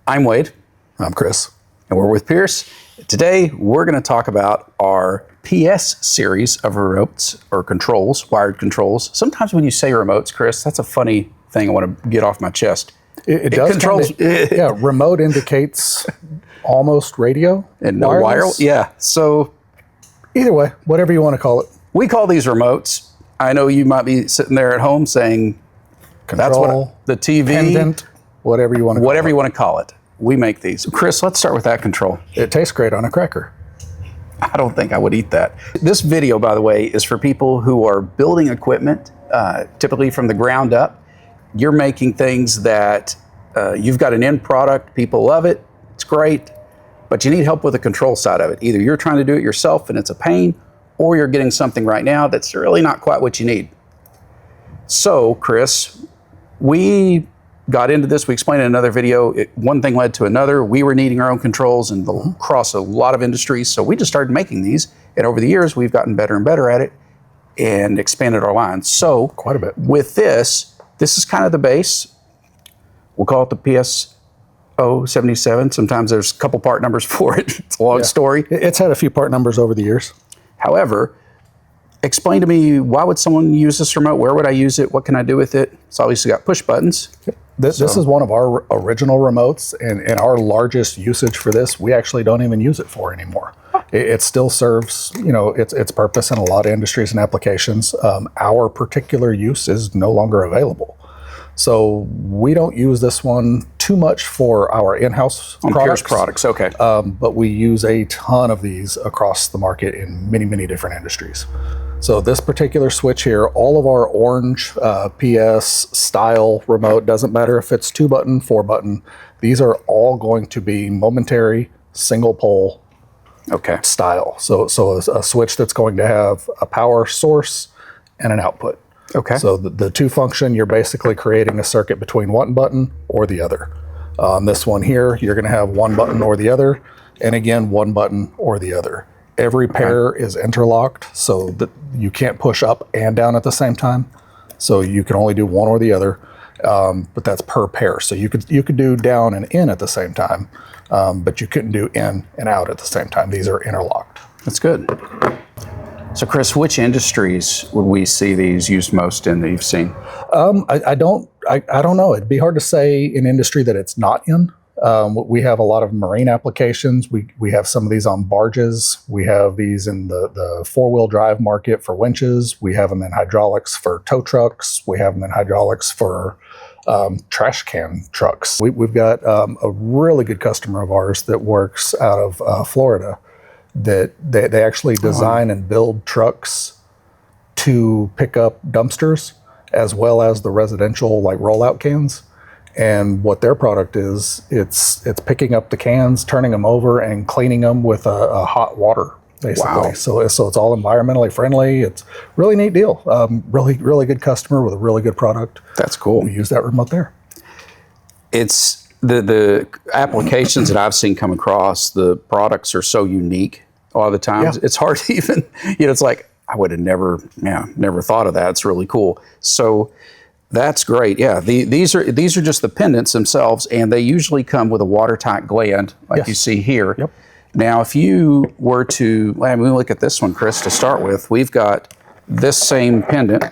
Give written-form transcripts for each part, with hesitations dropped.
I'm Wade. I'm Chris. And we're with Pierce. Today, we're going to talk about our PS series of remotes or controls, wired controls. Sometimes when you say remotes, Chris, that's a funny thing I want to get off my chest. It does controls. Yeah, remote indicates almost radio. And no wire. Yeah. So either way, whatever you want to call it. We call these remotes. I know you might be sitting there at home saying, Control, that's what the TV, pendant, whatever you want to call it. We make these. Chris, let's start with that control. It tastes great on a cracker. I don't think I would eat that. This video, by the way, is for people who are building equipment, typically from the ground up. You're making things that you've got an end product, people love it, it's great, but you need help with the control side of it. Either you're trying to do it yourself and it's a pain, or you're getting something right now that's really not quite what you need. So, Chris, we got into this. We explained in another video. One thing led to another. We were needing our own controls and across a lot of industries. So we just started making these. And over the years, we've gotten better and better at it and expanded our line. So quite a bit. With this is kind of the base. We'll call it the PS077. Sometimes there's a couple part numbers for it. It's a long story. It's had a few part numbers over the years. However, explain to me, why would someone use this remote? Where would I use it? What can I do with it? It's obviously got push buttons. This is one of our original remotes, and our largest usage for this, we actually don't even use it for anymore. It still serves, its purpose in a lot of industries and applications. Our particular use is no longer available. So we don't use this one too much for our in-house products. Okay. But we use a ton of these across the market in many, many different industries. So this particular switch here, all of our orange PS style remote, doesn't matter if it's 2-button, 4-button, these are all going to be Momentary single pole style. So a switch that's going to have a power source and an output. Okay. So the two function, you're basically creating a circuit between one button or the other. On this one here, you're going to have one button or the other, and again, one button or the other. Every pair is interlocked, so that you can't push up and down at the same time. So you can only do one or the other, but that's per pair. So you could do down and in at the same time, but you couldn't do in and out at the same time. These are interlocked. That's good. So, Chris, which industries would we see these used most in that you've seen? I don't know. It'd be hard to say an industry that it's not in. We have a lot of marine applications. We have some of these on barges. We have these in the four-wheel drive market for winches. We have them in hydraulics for tow trucks. We have them in hydraulics for trash can trucks. We've got a really good customer of ours that works out of Florida, that they actually design and build trucks to pick up dumpsters as well as the residential rollout cans. And what their product is, it's picking up the cans, turning them over, and cleaning them with a hot water, basically. Wow. So it's all environmentally friendly. It's a really neat deal. Really good customer with a really good product. That's cool. We use that remote there. It's the applications that I've seen come across, the products are so unique a lot of the times. Yeah. It's hard to even, it's like, I would have never thought of that. It's really cool. So that's great. Yeah, these are just the pendants themselves, and they usually come with a watertight gland, like you see here. Yep. Now, if you were to, we look at this one, Chris, to start with. We've got this same pendant.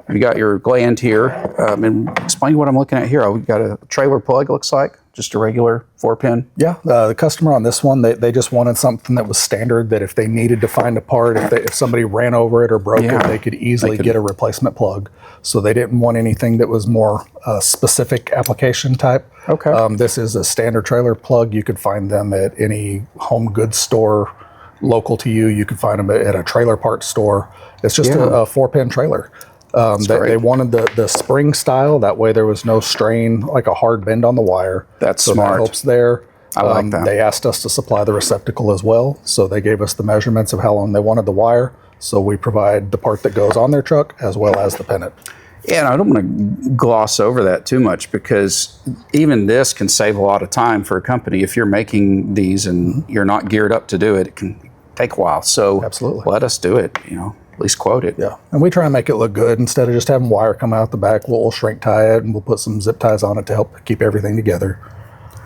You got your gland here, and explain what I'm looking at here. We've got a trailer plug, looks like, just a regular 4-pin. Yeah, the customer on this one, they just wanted something that was standard, that if they needed to find a part, if somebody ran over it or broke it, they could easily get a replacement plug. So they didn't want anything that was more specific application type. Okay. This is a standard trailer plug. You could find them at any home goods store local to you. You could find them at a trailer parts store. It's just a 4-pin trailer. They wanted the spring style. That way there was no strain, like a hard bend on the wire. That's so smart. That helps there. I like that. They asked us to supply the receptacle as well. So they gave us the measurements of how long they wanted the wire. So we provide the part that goes on their truck as well as the pendant. Yeah, and I don't want to gloss over that too much, because even this can save a lot of time for a company. If you're making these and you're not geared up to do it, it can take a while. So absolutely, let us do it, at least quote it. Yeah, and we try and make it look good. Instead of just having wire come out the back, we'll shrink tie it and we'll put some zip ties on it to help keep everything together.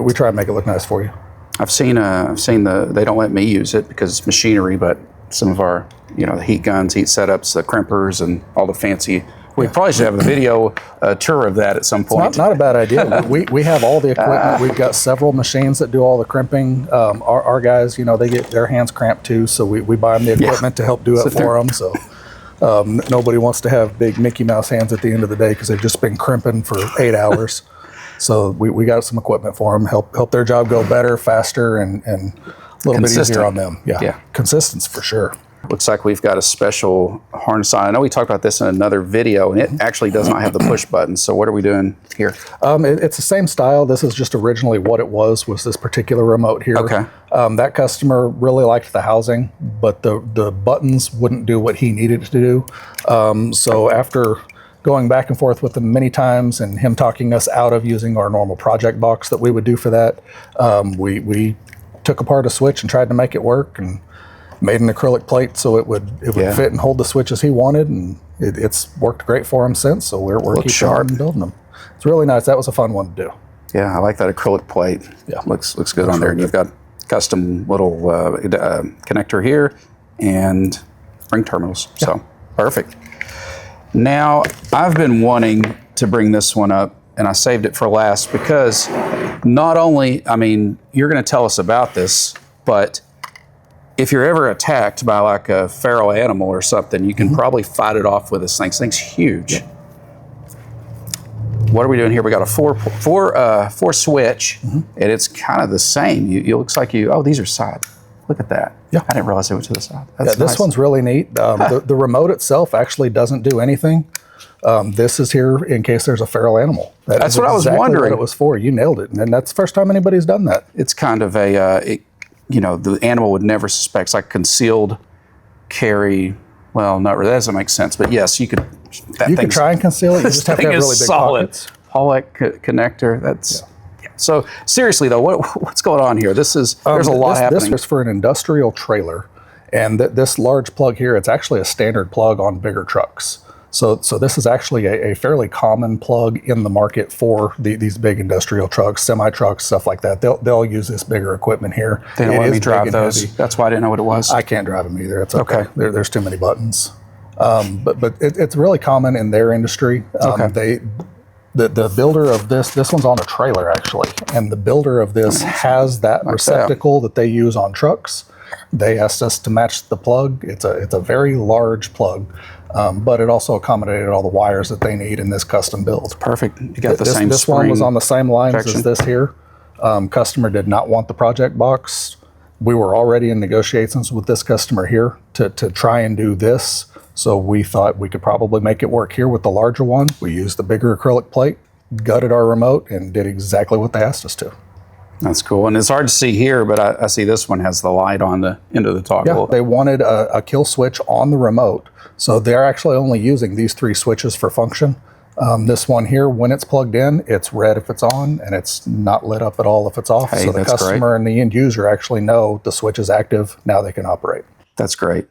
We try and make it look nice for you. I've seen they don't let me use it because it's machinery, but some of our, the heat guns, heat setups, the crimpers, and all the fancy. We probably should have a video tour of that at some point. It's not a bad idea. we have all the equipment. We've got several machines that do all the crimping. Our guys, they get their hands cramped too, so we buy them the equipment to help do it for them. So nobody wants to have big Mickey Mouse hands at the end of the day because they've just been crimping for 8 hours. So we got some equipment for them, help their job go better, faster, and a little bit easier on them. Yeah. Consistency for sure. Looks like we've got a special harness on. I know we talked about this in another video, and it actually does not have the push button. So what are we doing here? It's the same style. This is just originally what it was this particular remote here. Okay. That customer really liked the housing, but the buttons wouldn't do what he needed it to do. So after going back and forth with him many times and him talking us out of using our normal project box that we would do for that, we took apart a switch and tried to make it work and made an acrylic plate so it would fit and hold the switches he wanted, and it's worked great for him since. So we're keeping on and building them. It's really nice. That was a fun one to do. Yeah, I like that acrylic plate. Yeah, looks good on there. And you've got custom little connector here and ring terminals. Yeah. So perfect. Now I've been wanting to bring this one up, and I saved it for last because not only, you're going to tell us about this, but if you're ever attacked by like a feral animal or something, you can probably fight it off with this thing. This thing's huge. Yep. What are we doing here? We got a four switch, and it's kind of the same. It looks like oh, these are side. Look at that. Yeah. I didn't realize they were to the side. This nice. One's really neat. The remote itself actually doesn't do anything. This is here in case there's a feral animal. That's what I was wondering. What it was for. You nailed it, and that's the first time anybody's done that. It's kind of the animal would never suspect. It's like concealed carry. Well, not really. That doesn't make sense. But yes, you could. You could try and conceal it. You just have to have really big pockets. Paulette connector. That's. Yeah. So seriously though, what's going on here? There's a lot happening. This is for an industrial trailer, and this large plug here, it's actually a standard plug on bigger trucks. So this is actually a fairly common plug in the market for these big industrial trucks, semi-trucks, stuff like that. They'll use this bigger equipment here. They don't let me drive those. Heavy. That's why I didn't know what it was. I can't drive them either. It's okay. There's too many buttons. But it's really common in their industry. The builder of this one's on a trailer actually, and the builder of this has that receptacle that they use on trucks. They asked us to match the plug. It's a very large plug. But it also accommodated all the wires that they need in this custom build. Perfect. You got the same. This one was on the same lines as this here. Customer did not want the project box. We were already in negotiations with this customer here to try and do this. So we thought we could probably make it work here with the larger one. We used the bigger acrylic plate, gutted our remote, and did exactly what they asked us to. That's cool. And it's hard to see here, but I see this one has the light on the end of the toggle. Yeah, they wanted a kill switch on the remote. So they're actually only using these 3 switches for function. This one here, when it's plugged in, it's red if it's on, and it's not lit up at all if it's off. Hey, so the customer and the end user actually know the switch is active. Now they can operate. That's great.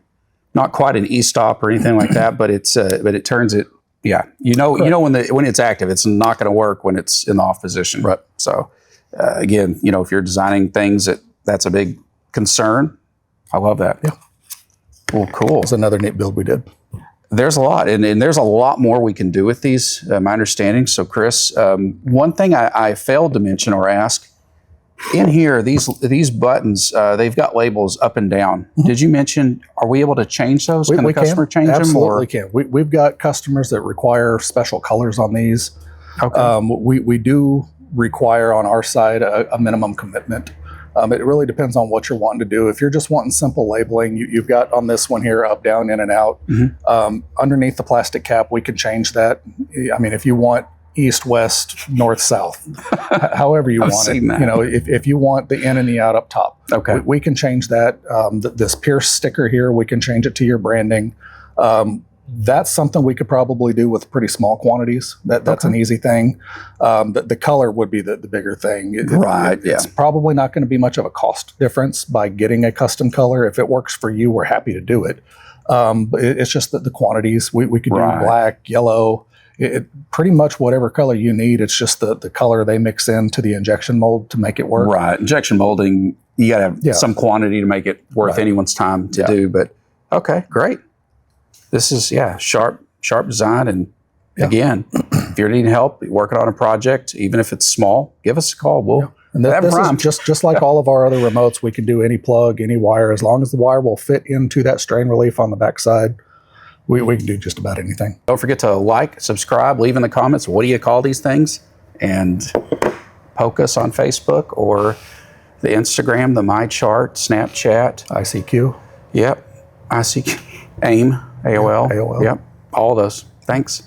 Not quite an e-stop or anything like that, but it turns it. Yeah, when it's active, it's not going to work when it's in the off position. Right. So again, if you're designing things that's a big concern. I love that. Yeah. Well, cool. It's another neat build we did. There's a lot, and there's a lot more we can do with these, my understanding. So, Chris, one thing I failed to mention or ask, in here, these buttons, they've got labels up and down. Did you mention, are we able to change those? Can the customer change them? Absolutely can. We've got customers that require special colors on these. Okay. We do require on our side a minimum commitment. It really depends on what you're wanting to do. If you're just wanting simple labeling, you've got on this one here, up, down, in, and out. Underneath the plastic cap, we can change that. If you want east, west, north, south, however you want it. If you want the in and the out up top, okay, we can change that. This Pierce sticker here, we can change it to your branding. That's something we could probably do with pretty small quantities. That's an easy thing. The color would be the bigger thing. It's probably not going to be much of a cost difference by getting a custom color. If it works for you, we're happy to do it. But it's just that the quantities, we could do black, yellow, Pretty much whatever color you need. It's just the color they mix into the injection mold to make it work. Right. Injection molding, you got to have Yeah. some quantity to make it worth Right. anyone's time to Yeah. do. But okay, great. This is, sharp design. And Yeah. again, if you're needing help working on a project, even if it's small, give us a call. We'll And have this is rhyme. just like all of our other remotes. We can do any plug, any wire, as long as the wire will fit into that strain relief on the backside. We can do just about anything. Don't forget to like, subscribe, leave in the comments, what do you call these things? And poke us on Facebook or the Instagram, the MyChart, Snapchat. ICQ. Yep. ICQ, AIM, AOL. AOL. Yep. All those. Thanks.